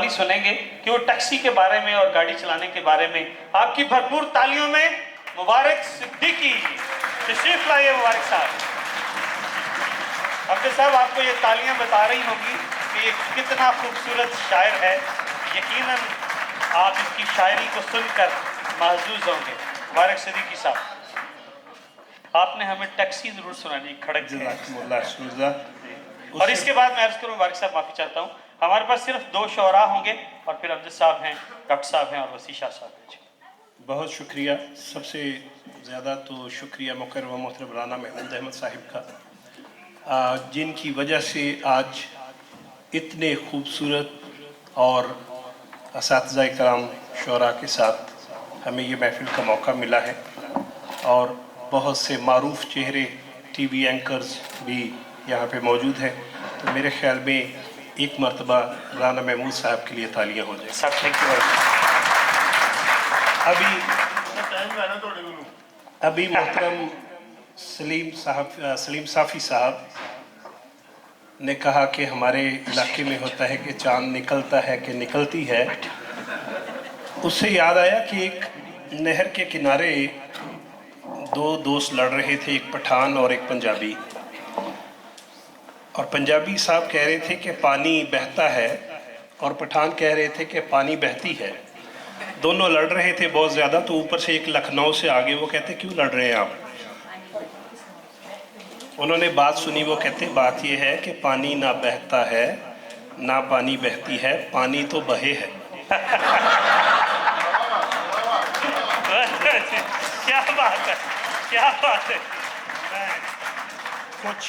कवाली सुनेंगे कि वो टैक्सी के बारे में और गाड़ी चलाने के बारे में। आपकी भरपूर तालियों में मुबारक सिद्दीकी तशरीफ लाइए। मुबारक साहब, अब्दुल साहब, आपको ये तालियां बता रही होंगी कि ये कितना खूबसूरत शायर है। यकीनन आप इसकी शायरी को सुनकर महजूज होंगे। मुबारक सिद्दीकी साहब, आपने हमें टैक्सी जरूर सुनानी, खड़क जज़ाकुमुल्लाह। और इसके बाद मैं अर्ज करूँ, मुबारक साहब माफी चाहता हूँ, हमारे पास सिर्फ 2 शोरा होंगे और फिर अब्दुल साहब हैं, डॉक्टर साहब हैं और वसी शाह साहब हैं। बहुत शुक्रिया। सबसे ज़्यादा तो शुक्रिया मुकर्रम व मोहतरम राना महमूद अहमद साहिब का, जिनकी वजह से आज इतने खूबसूरत और असातिज़ा कराम शोरा के साथ हमें ये महफिल का मौका मिला है। और बहुत से मारूफ चेहरे, टीवी एंकर्स भी यहाँ पे मौजूद हैं। तो मेरे ख्याल में एक मरतबा राना महमूद साहब के लिए तालियाँ हो जाए। Sir thank you. अभी मोहतरम सलीम साफ़ी साहब ने कहा कि हमारे इलाके में होता है कि चांद निकलता है कि निकलती है। उससे याद आया कि एक नहर के किनारे 2 दोस्त लड़ रहे थे, एक पठान और एक पंजाबी। और पंजाबी साहब कह रहे थे कि पानी बहता है और पठान कह रहे थे कि पानी बहती है। दोनों लड़ रहे थे बहुत ज़्यादा। तो ऊपर से एक लखनऊ से आगे, वो कहते क्यों लड़ रहे हैं आप? उन्होंने बात सुनी, वो कहते बात ये है कि पानी ना बहता है ना पानी बहती है, पानी तो बहे है। क्या बात है, क्या बात है। कुछ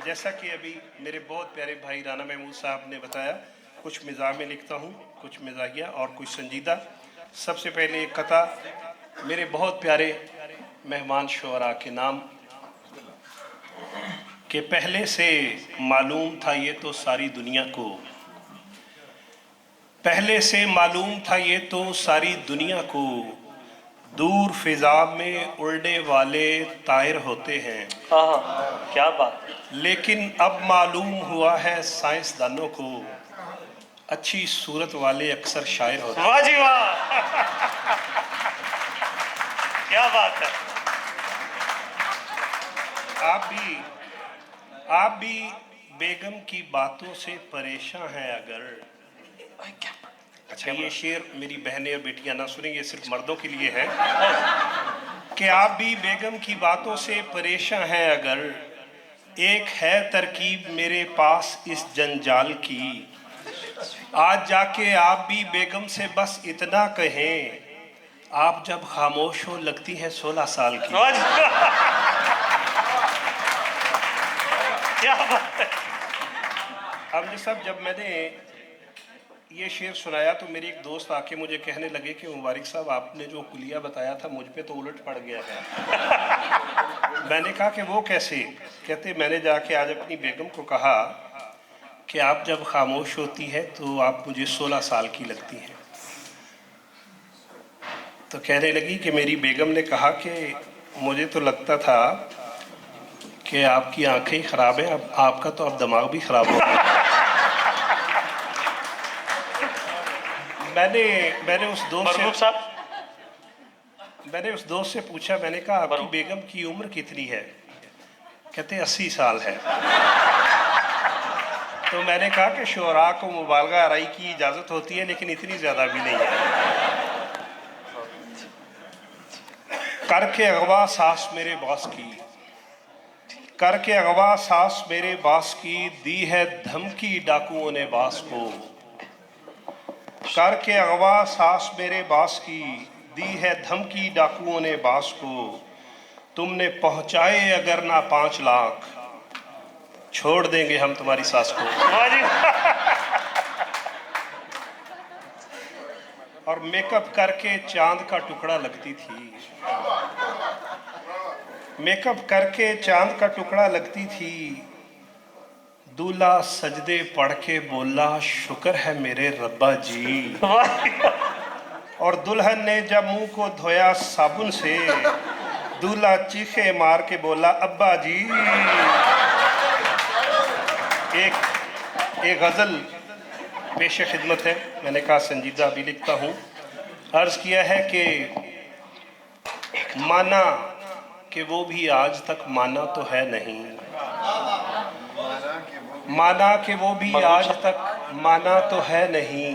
जैसा कि अभी मेरे बहुत प्यारे भाई राना महमूद साहब ने बताया, कुछ मिजाज में लिखता हूँ, कुछ मिजाहिया और कुछ संजीदा। सबसे पहले एक कथा मेरे बहुत प्यारे मेहमान शुअरा के नाम कि पहले से मालूम था ये तो सारी दुनिया को, पहले से मालूम था ये तो सारी दुनिया को, दूर फिजा में उड़ने वाले तायर होते हैं। क्या बात। लेकिन अब मालूम हुआ है साइंसदानों को, अच्छी सूरत वाले अक्सर शायर होते हैं। वाह जी वाह, क्या बात है। आप भी बेगम की बातों से परेशान हैं अगर। अच्छा, ये शेर मेरी बहनें और बेटियां ना सुनेंगे, सिर्फ मर्दों के लिए है कि आप भी बेगम की बातों से परेशान हैं अगर, एक है तरकीब मेरे पास इस जंजाल की, आज जाके आप भी बेगम से बस इतना कहें, आप जब खामोश हो लगती है 16 साल की। क्या बात है। अब साहब, जब मैंने ये शेर सुनाया तो मेरी एक दोस्त आके मुझे कहने लगे कि मुबारक साहब, आपने जो कुलिया बताया था मुझ पे तो उलट पड़ गया है। मैंने कहा कि वो कैसे? कहते मैंने जाके आज अपनी बेगम को कहा कि आप जब खामोश होती है तो आप मुझे 16 साल की लगती हैं। तो कहने लगी कि मेरी बेगम ने कहा कि मुझे तो लगता था कि आपकी आंखें ख़राब हैं, अब आपका तो अब दिमाग भी ख़राब हो गया। मैंने उस दोस्त से पूछा, मैंने कहा आपकी बेगम की उम्र कितनी है? कहते 80 साल है। तो मैंने कहा कि शोरा को मुबालगा आराई की इजाज़त होती है, लेकिन इतनी ज़्यादा भी नहीं है। करके अगवा सास मेरे बास की, करके अगवा सास मेरे बास की, दी है धमकी डाकुओं ने बास को, करके अगवा सास मेरे बास की, दी है धमकी डाकुओं ने बास को, तुमने पहुंचाए अगर ना 5 लाख, छोड़ देंगे हम तुम्हारी सास को। और मेकअप करके चांद का टुकड़ा लगती थी, मेकअप करके चांद का टुकड़ा लगती थी, दूल्हा सजदे पढ़ के बोला शुक्र है मेरे रब्बा जी। और दुल्हन ने जब मुंह को धोया साबुन से, दूल्हा चीखे मार के बोला अब्बा जी। एक गजल पेश खिदमत है। मैंने कहा संजीदा भी लिखता हूँ। अर्ज़ किया है कि माना कि वो भी आज तक माना तो है नहीं, माना कि वो भी आज तक माना तो है नहीं,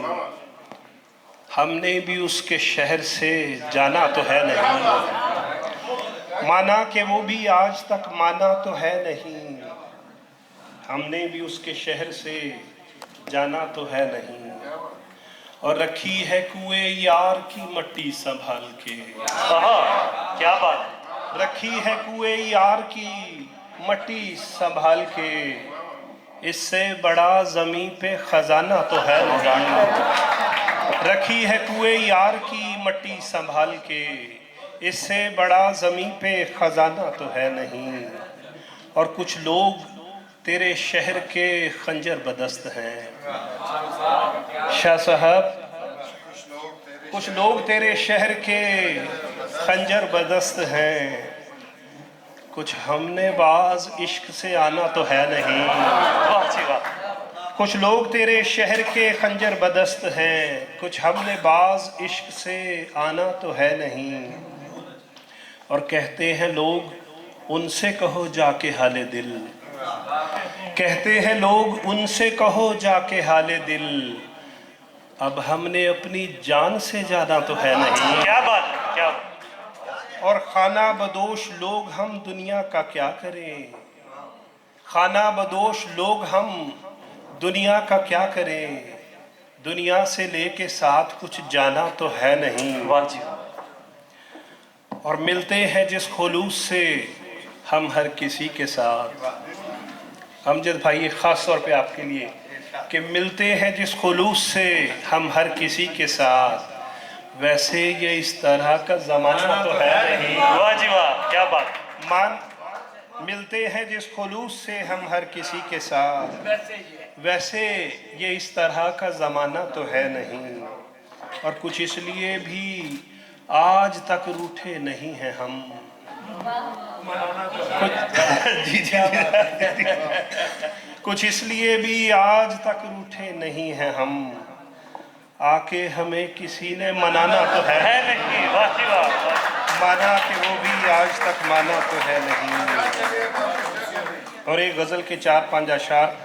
हमने भी उसके शहर से जाना तो है नहीं। माना कि वो भी आज तक माना तो है नहीं, हमने भी उसके शहर से जाना तो है नहीं। और रखी है कुएं यार की मट्टी संभाल के, क्या बात, रखी है कुएं यार की मट्टी संभाल के, इससे बड़ा जमीन पे खजाना तो है नहीं। रखी है कुएं यार की मट्टी संभाल के, इससे बड़ा जमीन पे खजाना तो है नहीं। और कुछ लोग तेरे शहर के खंजर बदस्त हैं शाह साहब, कुछ लोग तेरे शहर के खंजर बदस्त हैं, कुछ हमने बाज इश्क से आना तो है नहीं। अच्छी बात। कुछ लोग तेरे शहर के खंजर बदस्त हैं, कुछ हमने बाज इश्क से आना तो है नहीं। और कहते हैं लोग उनसे कहो जाके हाले दिल, कहते हैं लोग उनसे कहो जाके हाले दिल, अब हमने अपनी जान से ज्यादा तो है नहीं। क्या बात, क्या बात। और खाना बदोश लोग हम दुनिया का क्या करें, खाना बदोश लोग हम दुनिया का क्या करें, दुनिया से लेके साथ कुछ जाना तो है नहीं। वाह जी। और मिलते हैं जिस खुलूस से हम हर किसी के साथ, अमजद भाई ख़ास तौर पे आपके लिए, कि मिलते हैं जिस खुलूस से हम हर किसी के साथ, वैसे ये इस तरह का ज़माना तो है नहीं। वाह जी वाह, क्या बात। मान मिलते हैं जिस खुलूस से हम हर किसी के साथ, वैसे ये इस तरह का ज़माना तो है नहीं। और कुछ इसलिए भी आज तक रूठे नहीं हैं हम, जी जी जी, कुछ इसलिए भी आज तक रूठे नहीं हैं हम, आके हमें किसी ने मनाना तो है नहीं। वाह जी वाह। माना कि वो भी आज तक माना तो है नहीं। और एक गज़ल के 4-5 अशार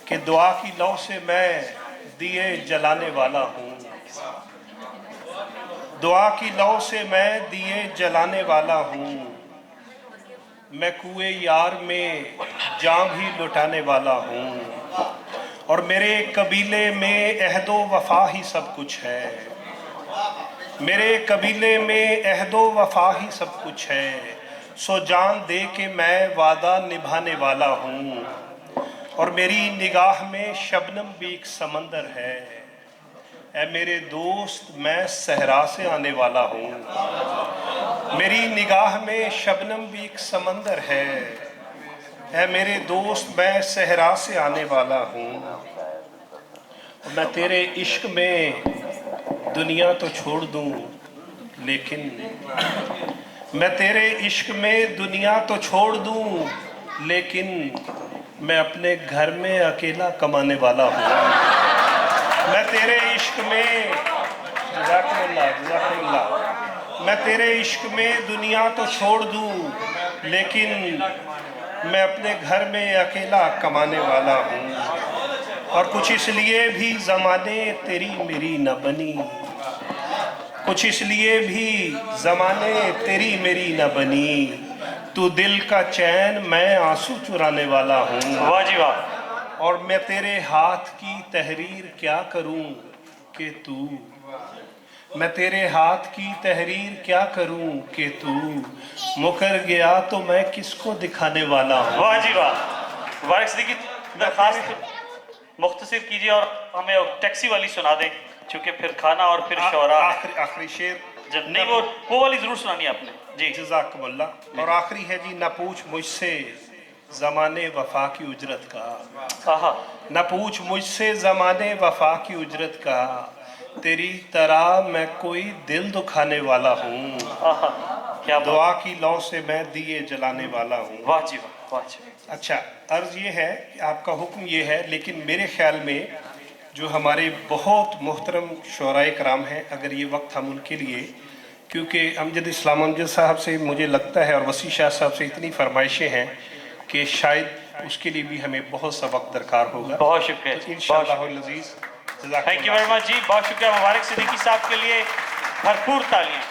कि दुआ की लौ से मैं दिए जलाने वाला हूँ, दुआ की लौ से मैं दिए जलाने वाला हूँ, मैं कुएं यार में जान भी लुटाने वाला हूँ। और मेरे कबीले में अहदो वफा ही सब कुछ है, मेरे कबीले में अहदो वफा ही सब कुछ है, सो जान दे के मैं वादा निभाने वाला हूँ। और मेरी निगाह में शबनम भी एक समंदर है, ऐ मेरे दोस्त मैं सहरा से आने वाला हूँ। मेरी निगाह में शबनम भी एक समंदर है, ऐ मेरे दोस्त मैं सहरा से आने वाला हूँ। मैं तेरे इश्क में दुनिया तो छोड़ दूँ, लेकिन मैं तेरे इश्क में दुनिया तो छोड़ दूँ, लेकिन मैं अपने घर में अकेला कमाने वाला हूँ। मैं तेरे इश्क में जज़ाकल्लाह, मैं तेरे इश्क में दुनिया तो छोड़ दूँ, लेकिन मैं अपने घर में अकेला कमाने वाला हूँ। और कुछ इसलिए भी ज़माने तेरी मेरी न बनी, कुछ इसलिए भी ज़माने तेरी मेरी न बनी, तू दिल का चैन मैं आंसू चुराने वाला हूँ। वाह जी वाह। और मैं तेरे हाथ की तहरीर क्या करूं कि तू, मैं तेरे हाथ की तहरीर क्या करूं कि तू मुकर गया तो मैं किसको दिखाने वाला हूं। वाह जी वाह। वारिक सिद्दीकी दरखास्त मुख्तसर कीजिए और हमें टैक्सी वाली सुना दें, क्योंकि फिर खाना और फिर शौरा आखिरी शेर जब नहीं वो वाली जरूर सुनानी आपने जी। जज़ाकल्लाह। और आखिरी है जी, न पूछ मुझसे ज़माने वफा की उजरत का, न पूछ मुझसे ज़माने वफा की उजरत का, तेरी तरह मैं कोई दिल दुखाने वाला हूँ। क्या दुआ की लौ से मैं दिए जलाने वाला हूँ। वाह जी वाह, वाह जी। अच्छा, अर्ज ये है कि आपका हुक्म ये है, लेकिन मेरे ख्याल में जो हमारे बहुत मोहतरम शुअराए कराम हैं, अगर ये वक्त हम उनके लिए, क्योंकि अमजद इस्लाम अमजद साहब से मुझे लगता है और वसी शाह साहब से इतनी फरमाइशें हैं कि शायद उसके लिए भी हमें बहुत सा वक्त दरकार होगा। बहुत शुक्रिया, तो इंशाअल्लाह अज़ीज़, थैंक यू वेरी मच जी, बहुत शुक्रिया। मुबारक सिद्दीकी साहब के लिए भरपूर तालियां।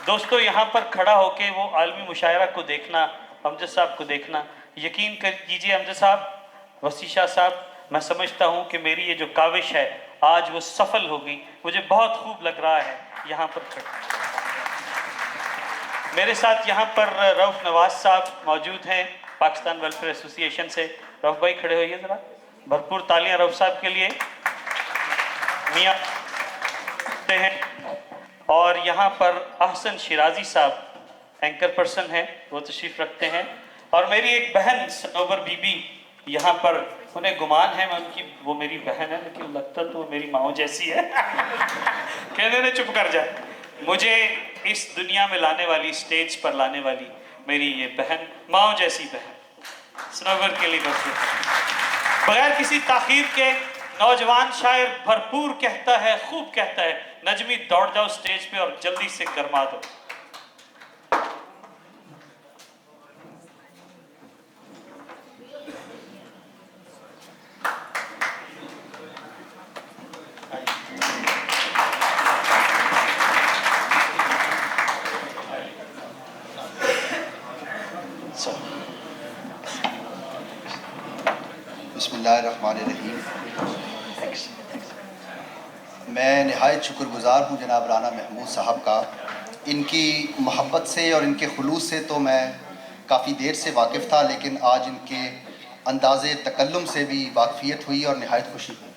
दोस्तों, यहाँ पर खड़ा होके वो आलमी मुशायरा को देखना, अमजद साहब को देखना, यकीन कर कीजिए अमजद साहब, वसी शाह साहब, मैं समझता हूँ कि मेरी ये जो काविश है आज वो सफल होगी। मुझे बहुत खूब लग रहा है यहाँ पर खड़ा। मेरे साथ यहाँ पर रऊफ नवाज साहब मौजूद हैं पाकिस्तान वेलफेयर एसोसिएशन से। रऊफ भाई खड़े होइए ज़रा, भरपूर तालियां रऊफ साहब के लिए। मियाँ हैं और यहाँ पर अहसन शिराजी साहब एंकर पर्सन हैं, वो तशरीफ रखते हैं। और मेरी एक बहन सनोबर बीबी यहाँ पर, उन्हें गुमान है मैं उनकी, वो मेरी बहन है लेकिन लगता तो मेरी माँ जैसी है। कहने ने चुप कर जाए। मुझे इस दुनिया में लाने वाली, स्टेज पर लाने वाली मेरी ये बहन, माँ जैसी बहन, सनोबर के लिए बगैर किसी ताखीर के नौजवान शायर भरपूर कहता है, खूब कहता है, नजमी दौड़ जाओ स्टेज पे और जल्दी से गरमा दो। बिस्मिल्लाहिर्रहमानिर्रहीम। मैं नहायत शुक्रगुज़ार हूँ जनाब राना महमूद साहब का। इनकी मोहब्बत से और इनके खुलूस से तो मैं काफ़ी देर से वाकिफ़ था, लेकिन आज इनके अंदाज़े तकल्लुम से भी वाकफ़ियत हुई और नहायत खुशी हुई।